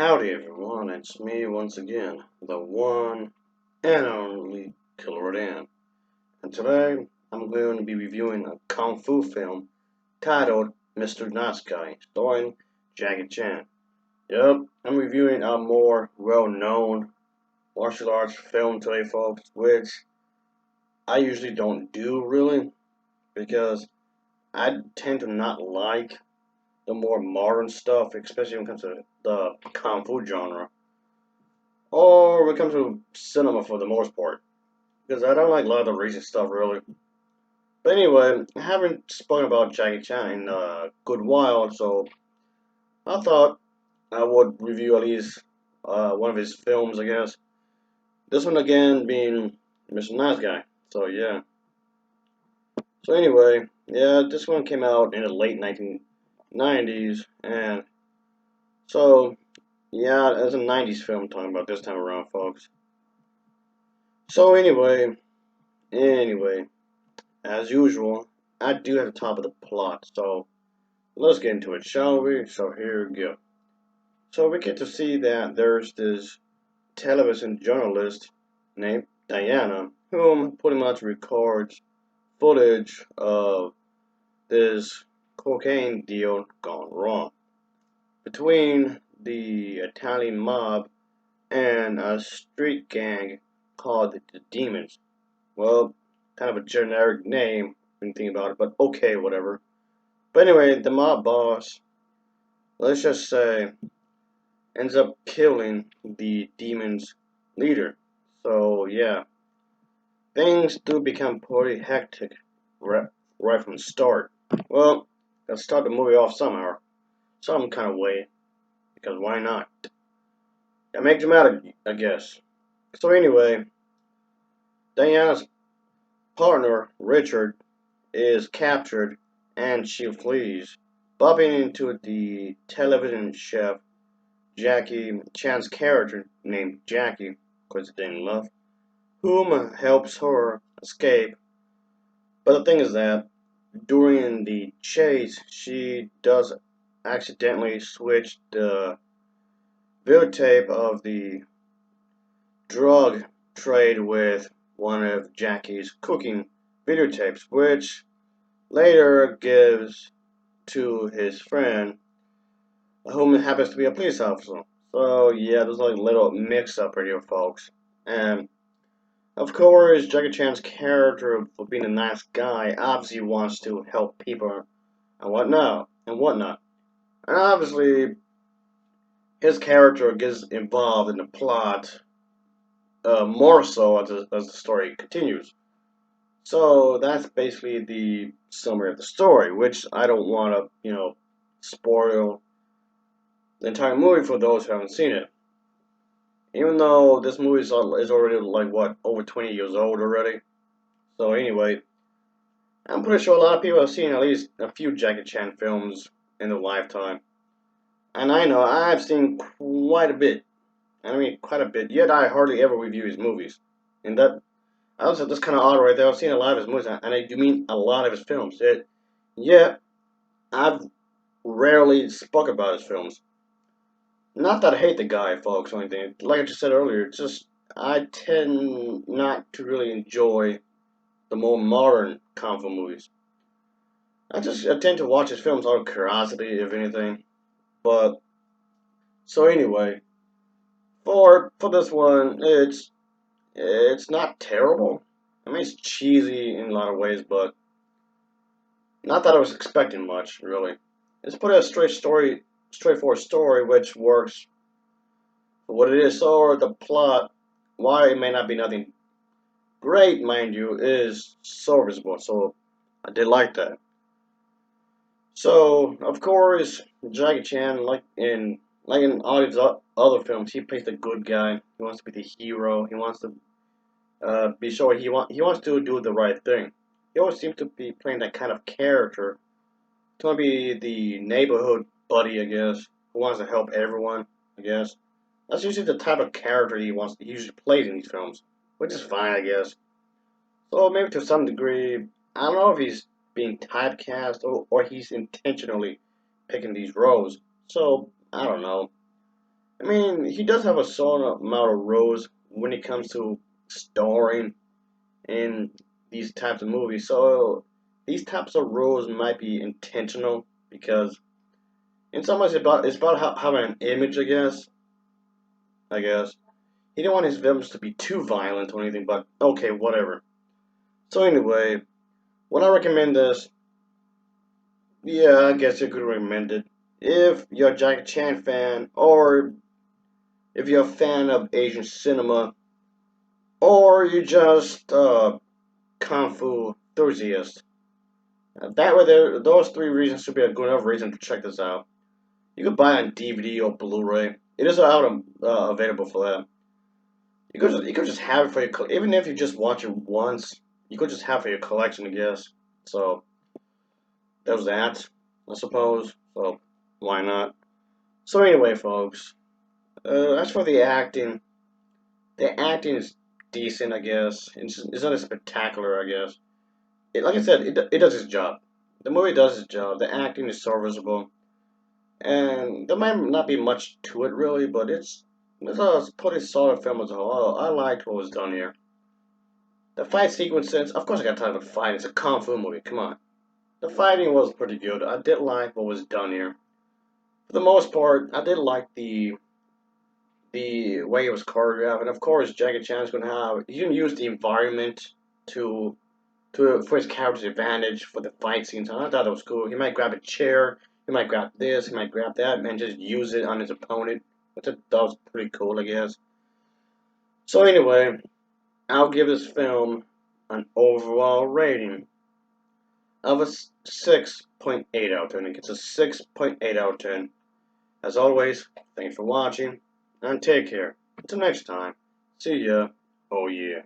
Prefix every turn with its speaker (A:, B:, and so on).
A: Howdy everyone, it's me once again, the one and only Killer Dan. And today I'm going to be reviewing a Kung Fu film titled Mr. Nice Guy, starring Jackie Chan. Yep, I'm reviewing a more well-known martial arts film today, folks, which I usually don't do really, because I tend to not like the more modern stuff, especially when it comes to the Kung Fu genre. Or when it comes to cinema for the most part. Because I don't like a lot of the recent stuff really. But anyway, I haven't spoken about Jackie Chan in a good while, so I thought I would review at least one of his films, I guess. This one again being Mr. Nice Guy. So yeah. So anyway, yeah, this one came out in the late 1990s, and so yeah, it's a 90s film I'm talking about this time around, folks. So anyway, as usual, I do have the top of the plot, so let's get into it, shall we? So here we go. So we get to see that there's this television journalist named Diana, whom pretty much records footage of this cocaine deal gone wrong between the Italian mob and a street gang called the Demons. Well, kind of a generic name when you think about it, but okay, whatever. But anyway, the mob boss, let's just say, ends up killing the demon's leader. So yeah, things do become pretty hectic right from the start. Well, let's start the movie off somehow, some kind of way, because why not? Yeah, make dramatic, I guess. So anyway, Diana's partner, Richard, is captured and she flees, bumping into the television chef Jackie Chan's character named Jackie, coincidentally enough, whom helps her escape. But the thing is that during the chase, she does accidentally switch the videotape of the drug trade with one of Jackie's cooking videotapes, which later gives to his friend, whom happens to be a police officer. So yeah, there's like a little mix-up here, folks. And of course, Jackie Chan's character, for being a nice guy, obviously wants to help people and whatnot. And obviously, his character gets involved in the plot more so as the story continues. So that's basically the summary of the story, which I don't want to, spoil the entire movie for those who haven't seen it. Even though this movie is already like what, over 20 years old already. So anyway, I'm pretty sure a lot of people have seen at least a few Jackie Chan films in their lifetime. And I know I've seen quite a bit. I mean, quite a bit. Yet I hardly ever review his movies. And I was that's kind of odd right there. I've seen a lot of his movies, and I do mean a lot of his films. Yet I've rarely spoke about his films. Not that I hate the guy, folks, or anything. Like I just said earlier, it's just I tend not to really enjoy the more modern kung fu movies. I tend to watch his films out of curiosity, if anything. But so anyway, for this one, it's not terrible. I mean, it's cheesy in a lot of ways, but not that I was expecting much, really. It's put a straightforward story, which works for what it is. So the plot, why it may not be nothing great, mind you, is serviceable. So I did like that. So of course, Jackie Chan, like in all his other films, he plays the good guy. He wants to be the hero. He wants to be sure he wants to do the right thing. He always seems to be playing that kind of character. To be the neighborhood buddy, I guess, who wants to help everyone. I guess that's usually the type of character he usually plays in these films, which is fine, I guess. So maybe to some degree, I don't know if he's being typecast or he's intentionally picking these roles. So I don't know. I mean, he does have a solid amount of roles when it comes to starring in these types of movies. So these types of roles might be intentional because in some ways it's about having an image, I guess. I guess he didn't want his films to be too violent or anything, but okay, whatever. So anyway, when I recommend this, yeah, I guess you could recommend it if you're a Jackie Chan fan, or if you're a fan of Asian cinema, or you just kung fu enthusiast. That way, those three reasons should be a good enough reason to check this out. You can buy it on DVD or Blu-ray. It is out available for that. You could just have it for your even if you just watch it once. You could just have it for your collection, I guess. So there's that, I suppose. So why not? So anyway, folks. As for the acting is decent, I guess. It's not as spectacular, I guess. Like I said, it does its job. The movie does its job. The acting is serviceable. And there might not be much to it really, but it's a pretty solid film as a whole. I liked what was done here. The fight sequences, of course, I got time to fight. It's a kung fu movie. Come on, the fighting was pretty good. I did like what was done here. For the most part, I did like the way it was choreographed, and of course, Jackie Chan's gonna have he can use the environment to for his character's advantage for the fight scenes. I thought that was cool. He might grab a chair, he might grab this, he might grab that, and just use it on his opponent. Which I thought was pretty cool, I guess. So anyway, I'll give this film an overall rating of a 6.8 out of 10. It gets a 6.8 out of 10. As always, thanks for watching, and take care. Until next time, see ya. Oh yeah.